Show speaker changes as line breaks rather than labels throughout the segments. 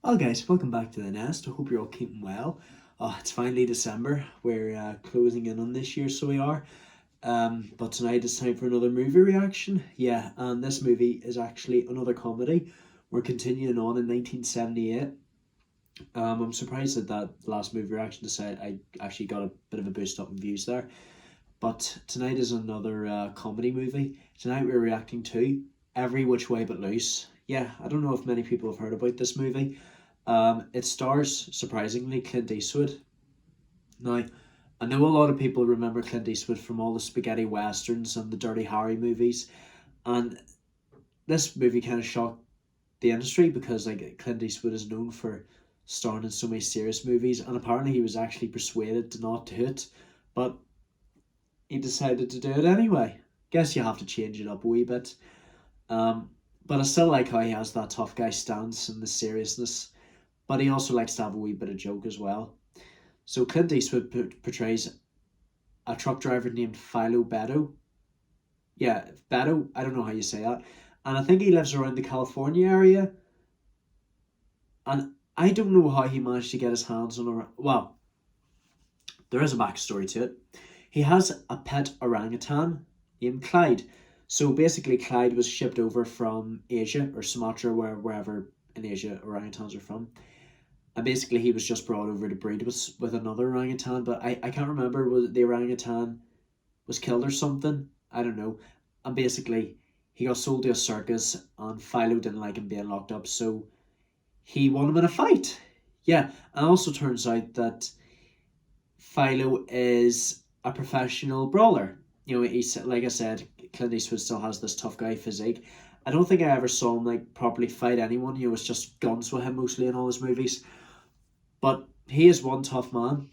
Well, guys, welcome back to the nest. I hope you're all keeping well. It's finally December. We're closing in on this year, so we are. But tonight it's time for another movie reaction. Yeah, and this movie is actually another comedy. We're continuing on in 1978. I'm surprised that last movie reaction decided I actually got a bit of a boost up in views there. But tonight is another comedy movie. Tonight we're reacting to Every Which Way But Loose. Yeah, I don't know if many people have heard about this movie. It stars, surprisingly, Clint Eastwood. Now, I know a lot of people remember Clint Eastwood from all the spaghetti westerns and the Dirty Harry movies, and this movie kind of shocked the industry because Clint Eastwood is known for starring in so many serious movies, and apparently he was actually persuaded to not do it, but he decided to do it anyway. Guess you have to change it up a wee bit. But I still like how he has that tough guy stance and the seriousness, but he also likes to have a wee bit of joke as well. So Clint Eastwood portrays a truck driver named Philo Beto. Yeah, Beto, I don't know how you say that. And I think he lives around the California area. And I don't know how he managed to get his hands on a... Well, there is a backstory to it. He has a pet orangutan named Clyde. So basically Clyde was shipped over from Asia or Sumatra, wherever in Asia orangutans are from. And basically he was just brought over to breed with another orangutan, but I can't remember, was the orangutan was killed or something? I don't know. And basically he got sold to a circus and Philo didn't like him being locked up, so he won him in a fight. Yeah, and also turns out that Philo is a professional brawler. You know, he's, like I said, Clint Eastwood still has this tough guy physique. I don't think I ever saw him properly fight anyone. You know, it's just guns with him mostly in all his movies. But he is one tough man,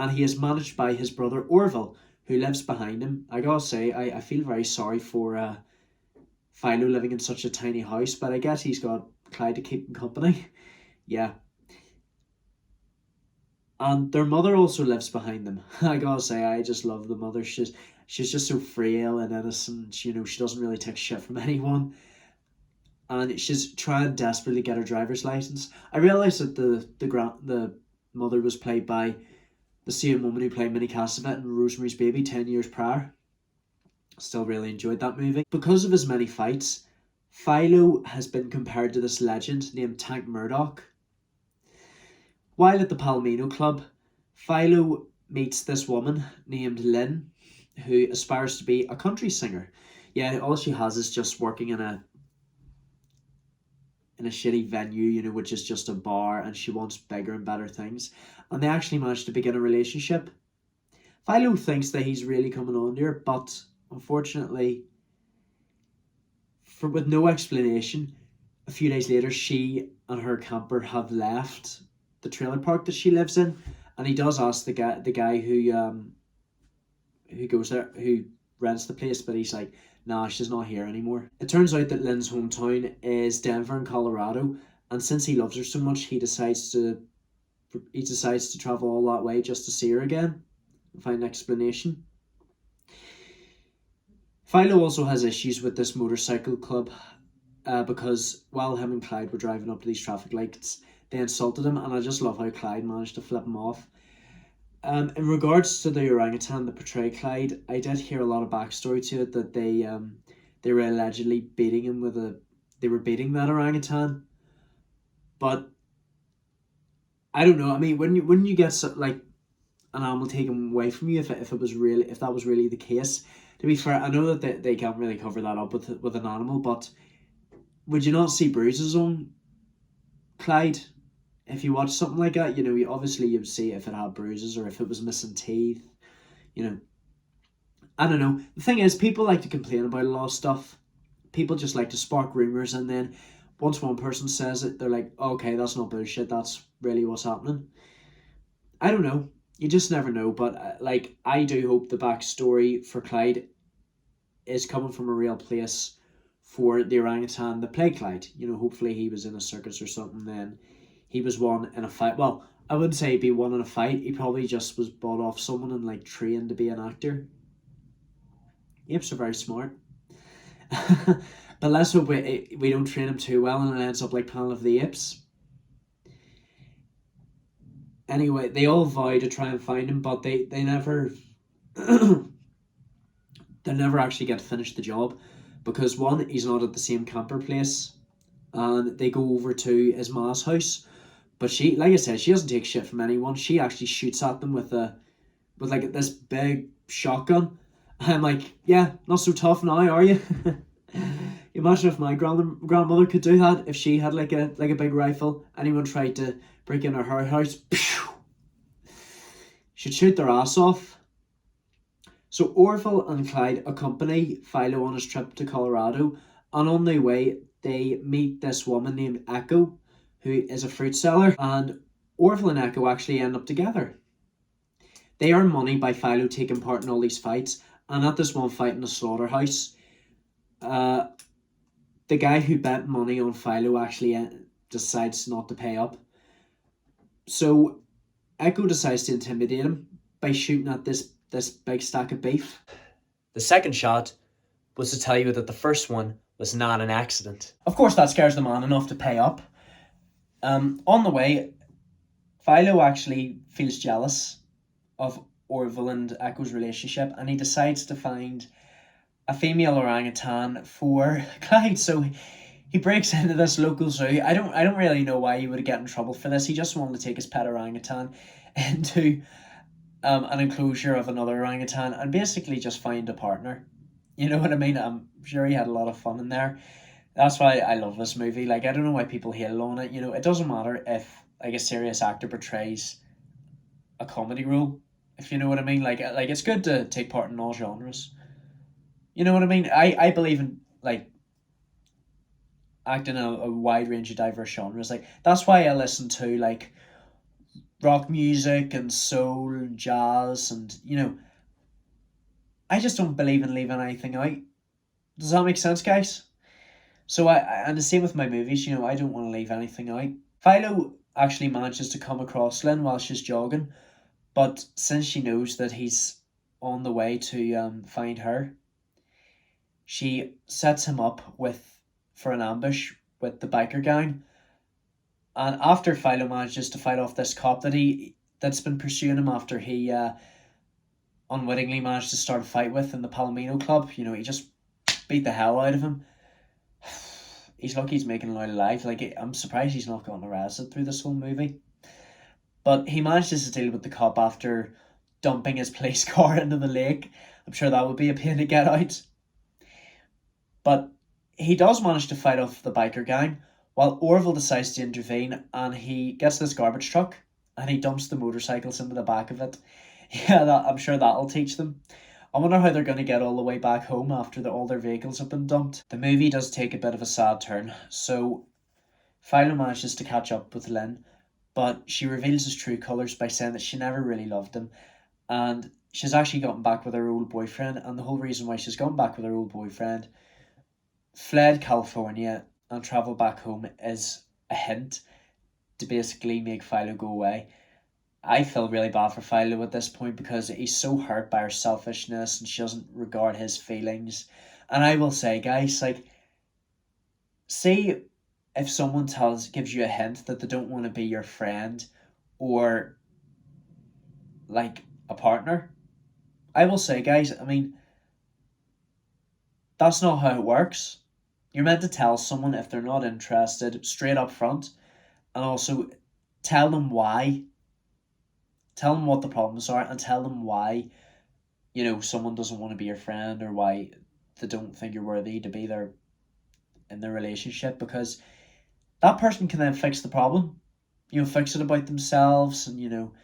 and he is managed by his brother Orville, who lives behind him. I gotta say, I feel very sorry for Philo living in such a tiny house, but I guess he's got Clyde to keep him company. Yeah. And their mother also lives behind them. I gotta say, I just love the mother. She's just so frail and innocent. You know, she doesn't really take shit from anyone. And she's trying desperately to get her driver's license. I realised that the mother was played by the same woman who played Minnie Cassavette in Rosemary's Baby 10 years prior. Still really enjoyed that movie. Because of his many fights, Philo has been compared to this legend named Tank Murdoch. While at the Palomino Club, Philo meets this woman named Lynn, who aspires to be a country singer. Yeah, all she has is just working in a shitty venue, you know, which is just a bar, and she wants bigger and better things. And they actually managed to begin a relationship. Philo thinks that he's really coming on to her, but unfortunately, with no explanation, a few days later, she and her camper have left the trailer park that she lives in, and he does ask the guy who goes there, who rents the place, but he's like, nah, she's not here anymore. It turns out that Lynn's hometown is Denver in Colorado, and since he loves her so much, he decides to travel all that way just to see her again and find an explanation. Philo also has issues with this motorcycle club because while him and Clyde were driving up to these traffic lights, they insulted him, and I just love how Clyde managed to flip him off. In regards to the orangutan that portrayed Clyde, I did hear a lot of backstory to it, that they were allegedly beating him they were beating that orangutan, but I don't know. I mean, when you get an animal taken away from you, if that was really the case, to be fair, I know that they can't really cover that up with an animal, but would you not see bruises on Clyde? If you watch something like that, you know, you'd see if it had bruises or if it was missing teeth, you know. I don't know. The thing is, people like to complain about a lot of stuff. People just like to spark rumours, and then once one person says it, they're like, okay, that's not bullshit, that's really what's happening. I don't know. You just never know, but I do hope the backstory for Clyde is coming from a real place for the orangutan that played Clyde. You know, hopefully he was in a circus or something, then he was won in a fight. Well, I wouldn't say he'd be won in a fight. He probably just was bought off someone and trained to be an actor. Apes are very smart. But let's hope we don't train him too well and it ends up like Planet of the Apes. Anyway, they all vow to try and find him, but they never they never actually get to finish the job because one, he's not at the same camper place, and they go over to his ma's house. But she, like I said, she doesn't take shit from anyone. She actually shoots at them with like this big shotgun. I'm like, yeah, not so tough now, are you? Imagine if my grandmother could do that. If she had like a big rifle, anyone tried to break into her house, pew, she'd shoot their ass off. So Orville and Clyde accompany Philo on his trip to Colorado, and on their way they meet this woman named Echo, who is a fruit seller, and Orville and Echo actually end up together. They earn money by Philo taking part in all these fights, and at this one fight in the slaughterhouse, the guy who bet money on Philo actually decides not to pay up. So Echo decides to intimidate him by shooting at this big stack of beef. The second shot was to tell you that the first one was not an accident. Of course, that scares the man enough to pay up. On the way, Philo actually feels jealous of Orville and Echo's relationship, and he decides to find a female orangutan for Clyde. So he breaks into this local zoo. I don't really know why he would get in trouble for this. He just wanted to take his pet orangutan into an enclosure of another orangutan and basically just find a partner. You know what I mean? I'm sure he had a lot of fun in there. That's why I love this movie. Like, I don't know why people hate on it. You know, it doesn't matter if like a serious actor portrays a comedy role, if you know what I mean. Like it's good to take part in all genres. You know what I mean? I believe in like acting a wide range of diverse genres. Like that's why I listen to like rock music and soul and jazz, and you know, I just don't believe in leaving anything out. Does that make sense, guys? So and the same with my movies, you know, I don't want to leave anything out. Philo actually manages to come across Lynn while she's jogging, but since she knows that he's on the way to find her, she sets him up for an ambush with the biker gang. And after Philo manages to fight off this cop that's been pursuing him after he unwittingly managed to start a fight with in the Palomino Club, you know, he just beat the hell out of him. He's lucky he's making it out alive. Like, I'm surprised he's not gotten arrested through this whole movie. But he manages to deal with the cop after dumping his police car into the lake. I'm sure that would be a pain to get out. But he does manage to fight off the biker gang, while Orville decides to intervene, and he gets this garbage truck and he dumps the motorcycles into the back of it. Yeah, I'm sure that'll teach them. I wonder how they're going to get all the way back home after all their vehicles have been dumped. The movie does take a bit of a sad turn, so Philo manages to catch up with Lynn, but she reveals his true colours by saying that she never really loved him, and she's actually gotten back with her old boyfriend, and the whole reason why she's gone back with her old boyfriend, fled California and travelled back home, is a hint to basically make Philo go away. I feel really bad for Philo at this point because he's so hurt by her selfishness and she doesn't regard his feelings. And I will say, guys, like, say if someone gives you a hint that they don't want to be your friend or like a partner, I will say, guys, I mean, that's not how it works. You're meant to tell someone if they're not interested straight up front, and also tell them why. Tell them what the problems are and tell them why, you know, someone doesn't want to be your friend or why they don't think you're worthy to be there in the relationship, because that person can then fix the problem. You know, fix it about themselves, and, you know,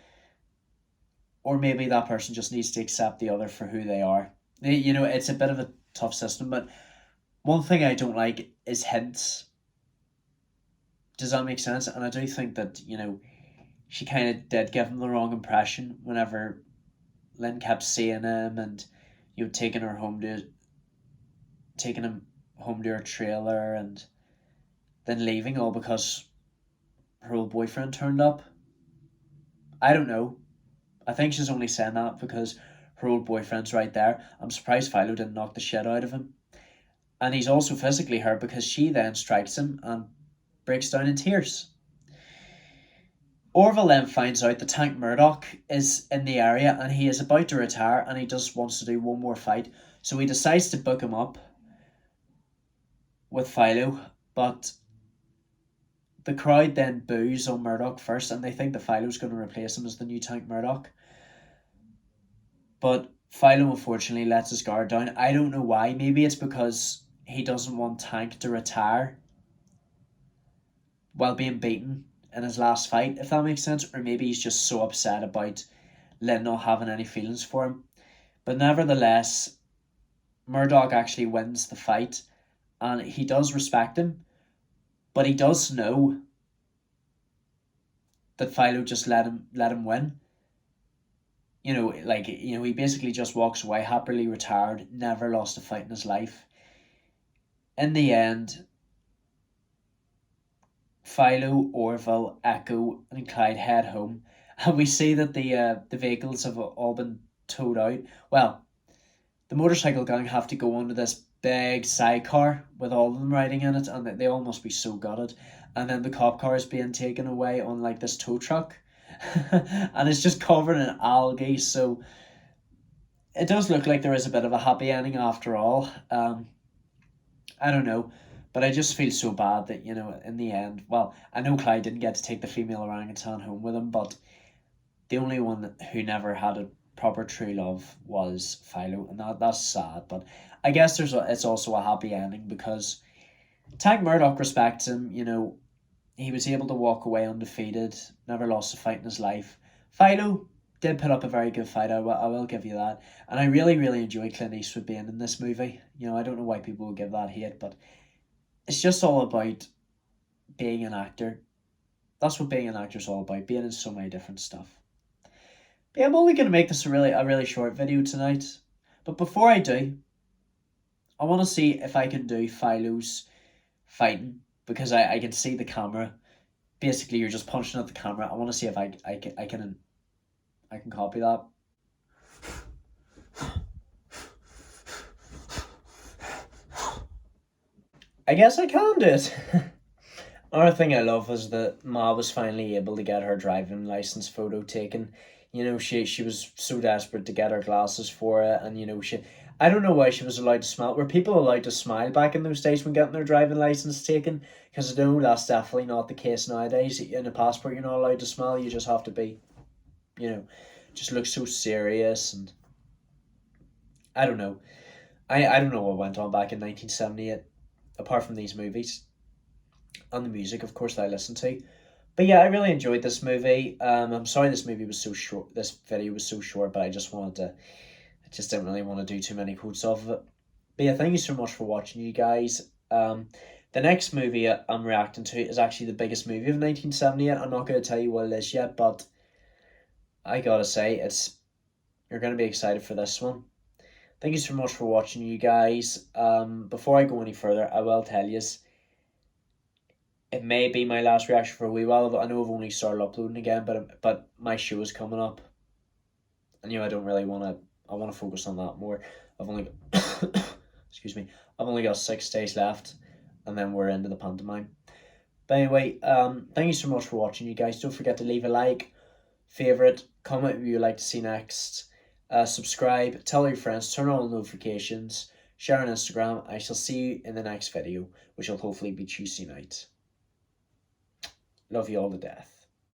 or maybe that person just needs to accept the other for who they are. You know, it's a bit of a tough system, but one thing I don't like is hints. Does that make sense? And I do think that, you know, she kind of did give him the wrong impression whenever Lynn kept seeing him and, you know, taking him home to her trailer and then leaving, all because her old boyfriend turned up. I don't know. I think she's only saying that because her old boyfriend's right there. I'm surprised Philo didn't knock the shit out of him. And he's also physically hurt because she then strikes him and breaks down in tears. Orville then finds out that Tank Murdoch is in the area and he is about to retire and he just wants to do one more fight. So he decides to book him up with Philo, but the crowd then boos on Murdoch first and they think that Philo's going to replace him as the new Tank Murdoch. But Philo unfortunately lets his guard down. I don't know why. Maybe it's because he doesn't want Tank to retire while being beaten in his last fight, if that makes sense. Or maybe he's just so upset about Lynn not having any feelings for him. But nevertheless, Murdoch actually wins the fight and he does respect him, but he does know that Philo just let him win. He basically just walks away, happily retired, never lost a fight in his life. In the end, Philo, Orville, Echo, and Clyde head home, and we see that the vehicles have all been towed out. Well, the motorcycle gang have to go onto this big sidecar with all of them riding in it, and they all must be so gutted. And then the cop car is being taken away on like this tow truck, and it's just covered in algae. So it does look like there is a bit of a happy ending after all. I don't know. But I just feel so bad that, in the end, well, I know Clyde didn't get to take the female orangutan home with him, but the only one who never had a proper true love was Philo, and that's sad. But I guess it's also a happy ending because Tank Murdoch respects him. He was able to walk away undefeated, never lost a fight in his life. Philo did put up a very good fight, I will give you that. And I really, really enjoyed Clint Eastwood being in this movie. I don't know why people would give that hate, but it's just all about being an actor. That's what being an actor is all about, being in so many different stuff. But yeah, I'm only going to make this a really short video tonight. But before I do, I want to see if I can do Philo's fighting, because I can see the camera. Basically, you're just punching at the camera. I want to see if I can copy that. I guess I can do it. Another thing I love is that Ma was finally able to get her driving license photo taken. She was so desperate to get her glasses for it, and I don't know why she was allowed to smile. Were people allowed to smile back in those days when getting their driving license taken? Because I know that's definitely not the case nowadays. In a passport, you're not allowed to smile. You just have to be, just look so serious, and I don't know. I don't know what went on back in 1978. Apart from these movies and the music, of course, that I listened to. But yeah, I really enjoyed this movie. I'm sorry this movie was so short. This video was so short, but I just didn't really want to do too many quotes off of it. But yeah, thank you so much for watching, you guys. The next movie I'm reacting to is actually the biggest movie of 1978. I'm not going to tell you what it is yet, but I gotta say, you're going to be excited for this one. Thank you so much for watching, you guys. Before I go any further, I will tell you, it may be my last reaction for a wee while. I know I've only started uploading again, but my show is coming up, and I don't really want to. I want to focus on that more. I've only excuse me. I've only got 6 days left, and then we're into the pantomime. But anyway, thank you so much for watching, you guys. Don't forget to leave a like, favorite, comment what you'd like to see next. Subscribe, tell your friends, turn on notifications, share on Instagram. I shall see you in the next video, which will hopefully be Tuesday night. Love you all to death.